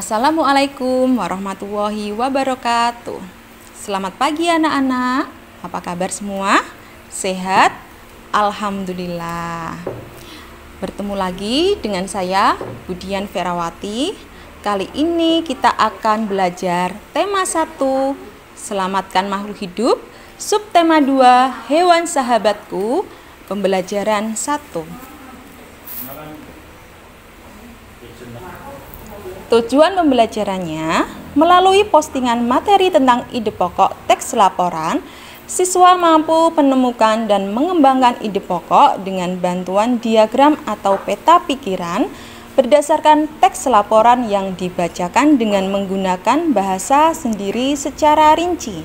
Assalamualaikum warahmatullahi wabarakatuh. Selamat pagi anak-anak. Apa kabar semua? Sehat? Alhamdulillah. Bertemu lagi dengan saya, Budian Ferawati. Kali ini kita akan belajar tema 1, Selamatkan Makhluk Hidup, subtema 2, Hewan Sahabatku, pembelajaran 1. Tujuan pembelajarannya, melalui postingan materi tentang ide pokok teks laporan, siswa mampu menemukan dan mengembangkan ide pokok dengan bantuan diagram atau peta pikiran berdasarkan teks laporan yang dibacakan dengan menggunakan bahasa sendiri secara rinci.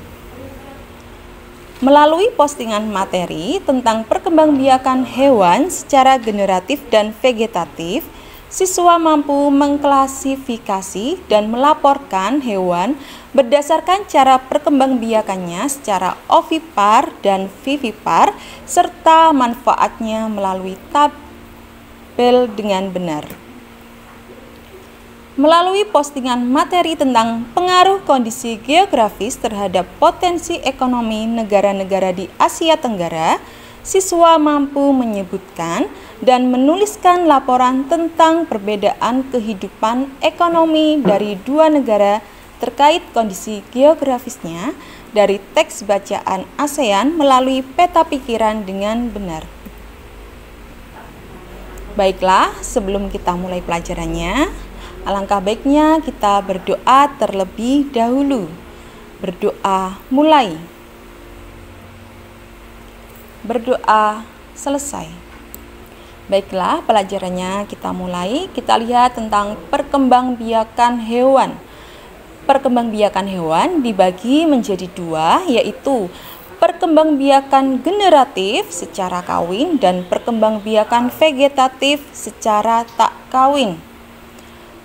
Melalui postingan materi tentang perkembangbiakan hewan secara generatif dan vegetatif, siswa mampu mengklasifikasi dan melaporkan hewan berdasarkan cara perkembangbiakannya secara ovipar dan vivipar serta manfaatnya melalui tabel dengan benar. Melalui postingan materi tentang pengaruh kondisi geografis terhadap potensi ekonomi negara-negara di Asia Tenggara, siswa mampu menyebutkan dan menuliskan laporan tentang perbedaan kehidupan ekonomi dari dua negara terkait kondisi geografisnya dari teks bacaan ASEAN melalui peta pikiran dengan benar. Baiklah, sebelum kita mulai pelajarannya, alangkah baiknya kita berdoa terlebih dahulu. Berdoa mulai. Berdoa selesai. Baiklah, pelajarannya kita mulai. Kita lihat tentang perkembangbiakan hewan. Perkembangbiakan hewan dibagi menjadi dua, yaitu perkembangbiakan generatif secara kawin dan perkembangbiakan vegetatif secara tak kawin.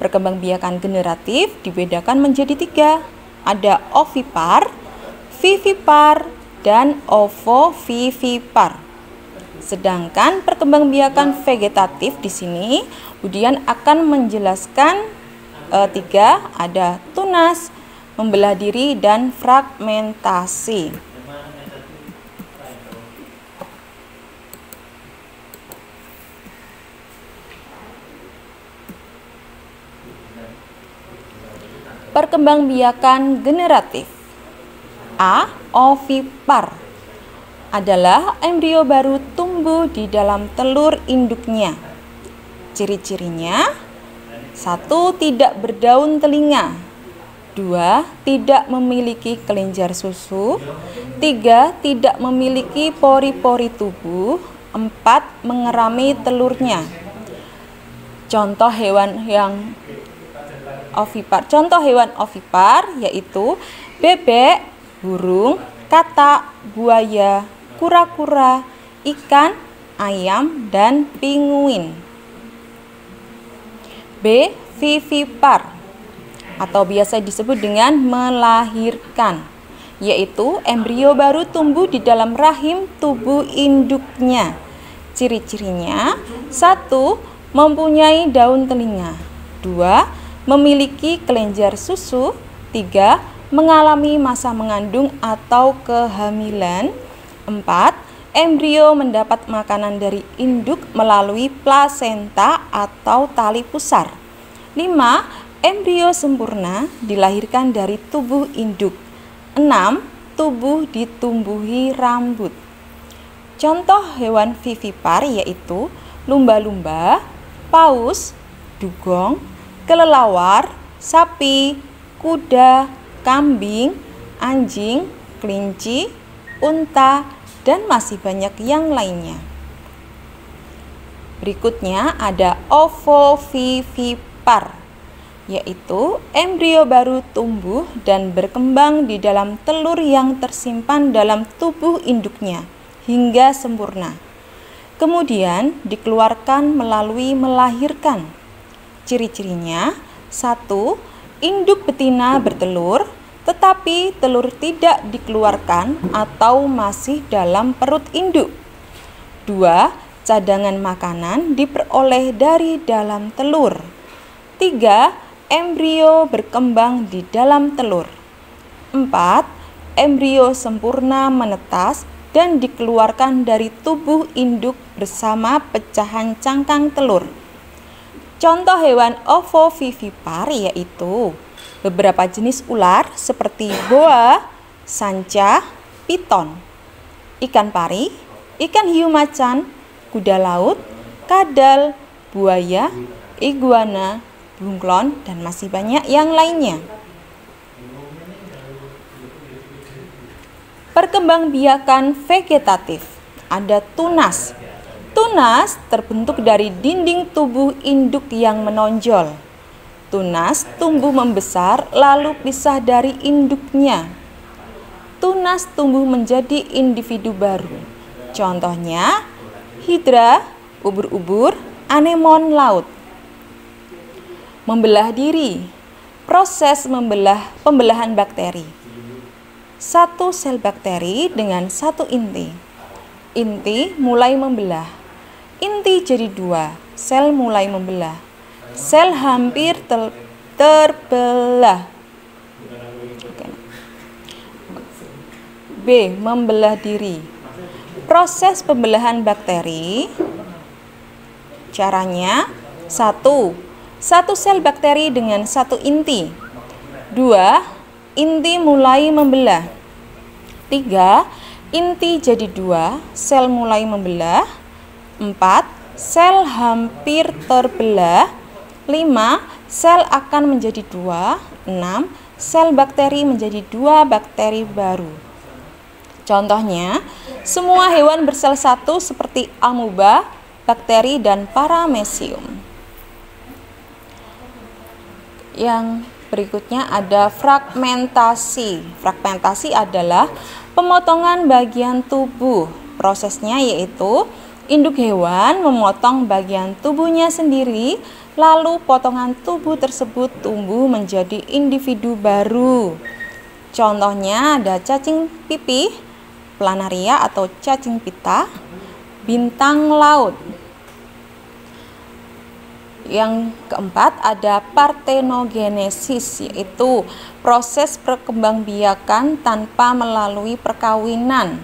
Perkembangbiakan generatif dibedakan menjadi tiga. Ada ovipar, vivipar, dan ovovivipar. Sedangkan perkembangbiakan vegetatif di sini Budian akan menjelaskan tiga, ada tunas, membelah diri, dan fragmentasi. Perkembangbiakan generatif. A. Ovipar adalah embrio baru tumbuh di dalam telur induknya. Ciri-cirinya: 1. Tidak berdaun telinga. 2. Tidak memiliki kelenjar susu. 3. Tidak memiliki pori-pori tubuh. 4. Mengerami telurnya. Contoh hewan yang ovipar. Contoh hewan ovipar yaitu bebek, burung, katak, buaya, kura-kura, ikan, ayam, dan pinguin. B. Vivipar atau biasa disebut dengan melahirkan, yaitu embrio baru tumbuh di dalam rahim tubuh induknya. Ciri-cirinya: 1. Mempunyai daun telinga. 2. Memiliki kelenjar susu. 3. Mengalami masa mengandung atau kehamilan. 4. Embrio mendapat makanan dari induk melalui plasenta atau tali pusar. 5. Embrio sempurna dilahirkan dari tubuh induk. 6. Tubuh ditumbuhi rambut. Contoh hewan vivipar yaitu lumba-lumba, paus, dugong, kelelawar, sapi, kuda, kambing, anjing, kelinci, unta, dan masih banyak yang lainnya. Berikutnya ada ovovivipar, yaitu embrio baru tumbuh dan berkembang di dalam telur yang tersimpan dalam tubuh induknya hingga sempurna. Kemudian dikeluarkan melalui melahirkan. Ciri-cirinya: 1. Induk betina bertelur, tetapi telur tidak dikeluarkan atau masih dalam perut induk. 2. Cadangan makanan diperoleh dari dalam telur. 3. embrio berkembang di dalam telur. 4. Embrio sempurna menetas dan dikeluarkan dari tubuh induk bersama pecahan cangkang telur. Contoh hewan ovovivipar yaitu beberapa jenis ular seperti boa, sanca, piton, ikan pari, ikan hiu macan, kuda laut, kadal, buaya, iguana, bunglon, dan masih banyak yang lainnya. Perkembangbiakan vegetatif. Ada tunas. Tunas terbentuk dari dinding tubuh induk yang menonjol. Tunas tumbuh membesar lalu pisah dari induknya. Tunas tumbuh menjadi individu baru. Contohnya hidra, ubur-ubur, anemon laut. Membelah diri. Proses pembelahan bakteri. Satu sel bakteri dengan satu inti. Inti mulai membelah. Inti jadi 2, sel mulai membelah. Sel hampir terbelah. B. Membelah diri. Proses pembelahan bakteri. Caranya 1. Satu sel bakteri dengan satu inti. 2. Inti mulai membelah. 3. Inti jadi 2, sel mulai membelah. 4. Sel hampir terbelah. 5. Sel akan menjadi 2. 6. Sel bakteri menjadi 2 bakteri baru. Contohnya, semua hewan bersel satu seperti amuba, bakteri, dan paramecium. Yang berikutnya ada fragmentasi. Fragmentasi adalah pemotongan bagian tubuh. Prosesnya yaitu induk hewan memotong bagian tubuhnya sendiri, lalu potongan tubuh tersebut tumbuh menjadi individu baru. Contohnya ada cacing pipih, planaria atau cacing pita, bintang laut. Yang keempat ada partenogenesis, yaitu proses perkembangbiakan tanpa melalui perkawinan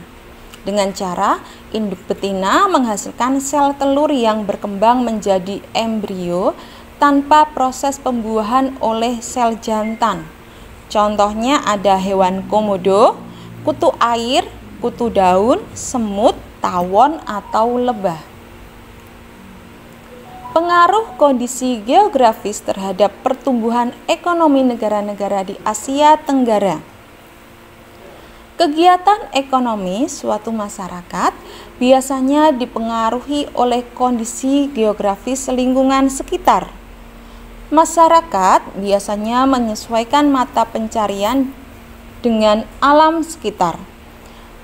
dengan cara induk betina menghasilkan sel telur yang berkembang menjadi embrio tanpa proses pembuahan oleh sel jantan. Contohnya ada hewan komodo, kutu air, kutu daun, semut, tawon, atau lebah. Pengaruh kondisi geografis terhadap pertumbuhan ekonomi negara-negara di Asia Tenggara. Kegiatan ekonomi suatu masyarakat biasanya dipengaruhi oleh kondisi geografis lingkungan sekitar. Masyarakat biasanya menyesuaikan mata pencarian dengan alam sekitar.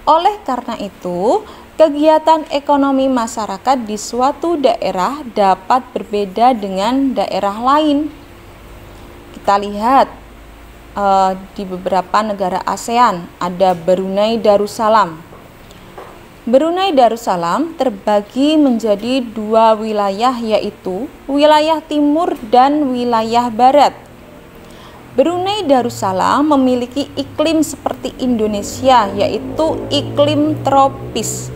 Oleh karena itu, kegiatan ekonomi masyarakat di suatu daerah dapat berbeda dengan daerah lain. Kita lihat di beberapa negara ASEAN ada Brunei Darussalam. Brunei Darussalam terbagi menjadi 2 wilayah, yaitu wilayah timur dan wilayah barat. Brunei Darussalam memiliki iklim seperti Indonesia, yaitu iklim tropis.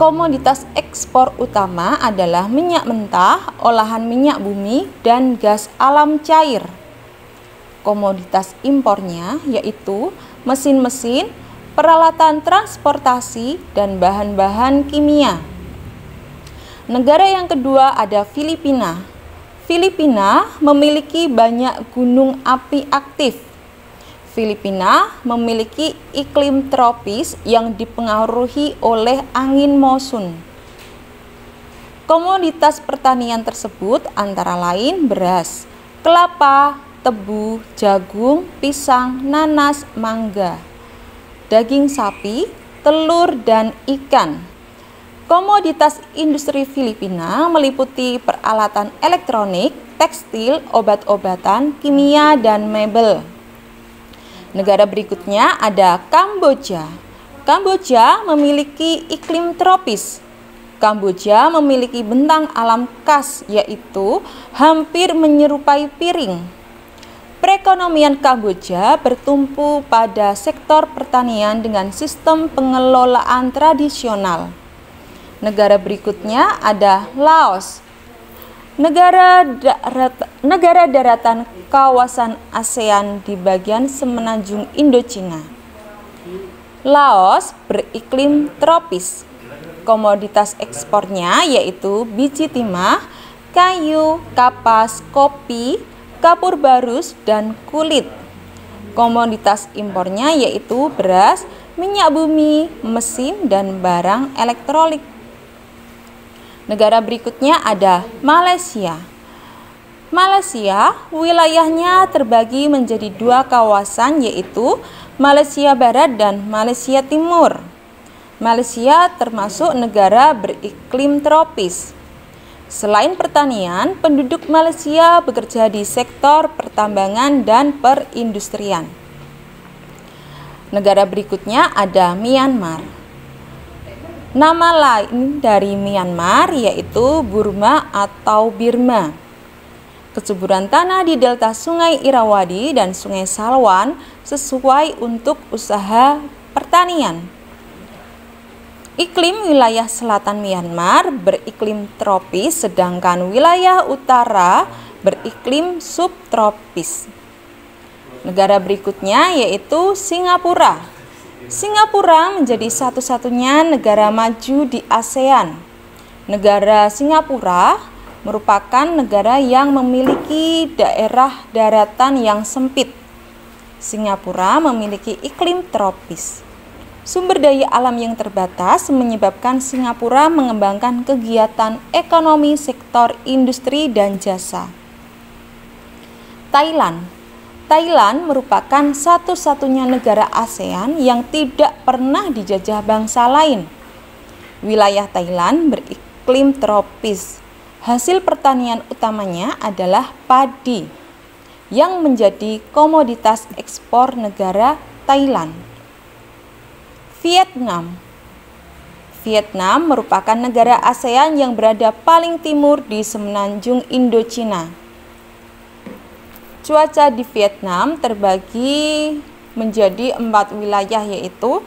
Komoditas ekspor utama adalah minyak mentah, olahan minyak bumi, dan gas alam cair. Komoditas impornya yaitu mesin-mesin, peralatan transportasi, dan bahan-bahan kimia. Negara yang kedua ada Filipina. Filipina memiliki banyak gunung api aktif. Filipina memiliki iklim tropis yang dipengaruhi oleh angin monsun. Komoditas pertanian tersebut antara lain beras, kelapa, tebu, jagung, pisang, nanas, mangga, daging sapi, telur, dan ikan. Komoditas industri Filipina meliputi peralatan elektronik, tekstil, obat-obatan, kimia, dan mebel. Negara berikutnya ada Kamboja. Kamboja memiliki iklim tropis. Kamboja memiliki bentang alam khas, yaitu hampir menyerupai piring. Perekonomian Kamboja bertumpu pada sektor pertanian dengan sistem pengelolaan tradisional. Negara berikutnya ada Laos, negara daratan kawasan ASEAN di bagian semenanjung Indochina. Laos beriklim tropis. Komoditas ekspornya yaitu biji timah, kayu, kapas, kopi, kapur barus, dan kulit. Komoditas impornya yaitu beras, minyak bumi, mesin, dan barang elektronik. Negara berikutnya ada Malaysia. Malaysia, wilayahnya terbagi menjadi dua kawasan yaitu Malaysia Barat dan Malaysia Timur. Malaysia termasuk negara beriklim tropis. Selain pertanian, penduduk Malaysia bekerja di sektor pertambangan dan perindustrian. Negara berikutnya ada Myanmar. Nama lain dari Myanmar yaitu Burma atau Birma. Kesuburan tanah di delta Sungai Irrawaddy dan Sungai Salwan sesuai untuk usaha pertanian. Iklim wilayah selatan Myanmar beriklim tropis, sedangkan wilayah utara beriklim subtropis. Negara berikutnya yaitu Singapura. Singapura menjadi satu-satunya negara maju di ASEAN. Negara Singapura merupakan negara yang memiliki daerah daratan yang sempit. Singapura memiliki iklim tropis. Sumber daya alam yang terbatas menyebabkan Singapura mengembangkan kegiatan ekonomi sektor industri dan jasa. Thailand. Thailand merupakan satu-satunya negara ASEAN yang tidak pernah dijajah bangsa lain. Wilayah Thailand beriklim tropis. Hasil pertanian utamanya adalah padi, yang menjadi komoditas ekspor negara Thailand. Vietnam. Vietnam merupakan negara ASEAN yang berada paling timur di semenanjung Indochina. Cuaca di Vietnam terbagi menjadi 4 wilayah yaitu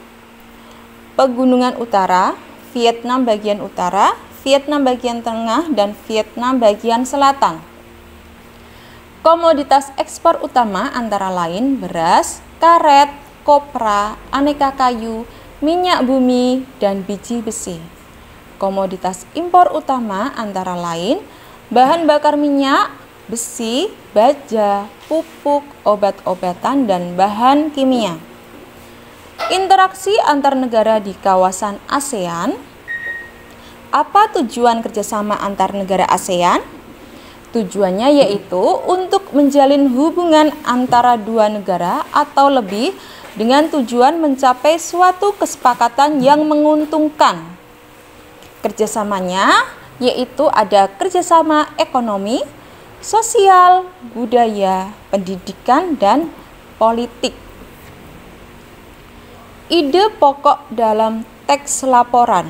Pegunungan Utara, Vietnam bagian utara, Vietnam bagian tengah, dan Vietnam bagian selatan. Komoditas ekspor utama antara lain beras, karet, kopra, aneka kayu, minyak bumi, dan biji besi. Komoditas impor utama antara lain bahan bakar minyak, besi, baja, pupuk, obat-obatan, dan bahan kimia. Interaksi antar negara di kawasan ASEAN. Apa tujuan kerjasama antar negara ASEAN? Tujuannya yaitu untuk menjalin hubungan antara dua negara atau lebih dengan tujuan mencapai suatu kesepakatan yang menguntungkan. Kerjasamanya yaitu ada kerjasama ekonomi, sosial, budaya, pendidikan, dan politik. Ide pokok dalam teks laporan.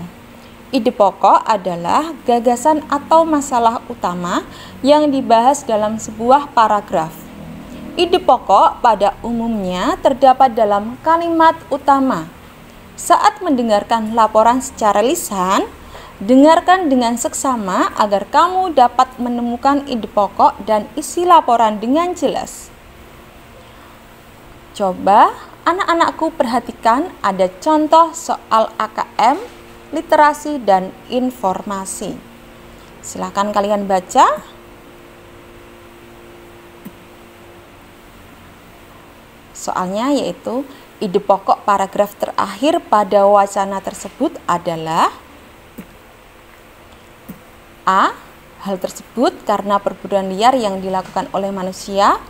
Ide pokok adalah gagasan atau masalah utama yang dibahas dalam sebuah paragraf. Ide pokok pada umumnya terdapat dalam kalimat utama. Saat mendengarkan laporan secara lisan, dengarkan dengan seksama agar kamu dapat menemukan ide pokok dan isi laporan dengan jelas. Coba anak-anakku perhatikan ada contoh soal AKM, literasi, dan informasi. Silakan kalian baca. Soalnya yaitu ide pokok paragraf terakhir pada wacana tersebut adalah A. Hal tersebut karena perburuan liar yang dilakukan oleh manusia.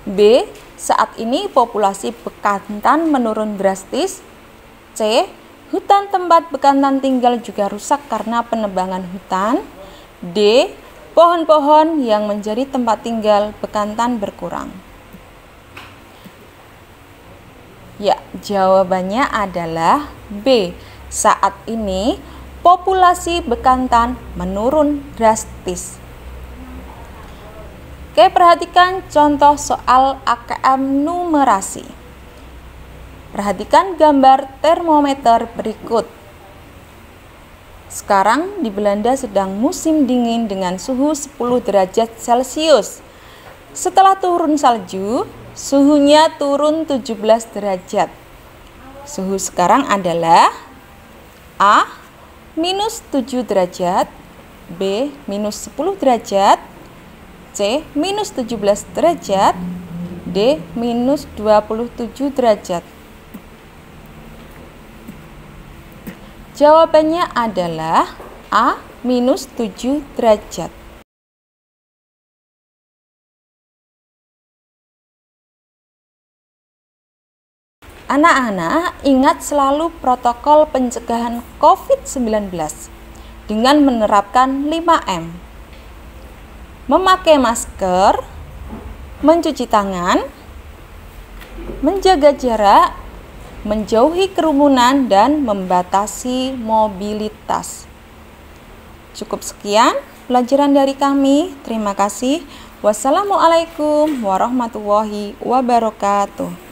B. Saat ini populasi bekantan menurun drastis. C. Hutan tempat bekantan tinggal juga rusak karena penebangan hutan. D. Pohon-pohon yang menjadi tempat tinggal bekantan berkurang. Ya, jawabannya adalah B. Saat ini populasi bekantan menurun drastis. Oke, perhatikan contoh soal AKM numerasi. Perhatikan gambar termometer berikut. Sekarang di Belanda sedang musim dingin dengan suhu 10 derajat Celcius. Setelah turun salju, suhunya turun 17 derajat. Suhu sekarang adalah A. minus 7 derajat, B. minus 10 derajat, C. minus 17 derajat, D. minus 27 derajat. Jawabannya adalah A. minus 7 derajat. Anak-anak, ingat selalu protokol pencegahan COVID-19 dengan menerapkan 5M. Memakai masker, mencuci tangan, menjaga jarak, menjauhi kerumunan, dan membatasi mobilitas. Cukup sekian pelajaran dari kami. Terima kasih. Wassalamualaikum warahmatullahi wabarakatuh.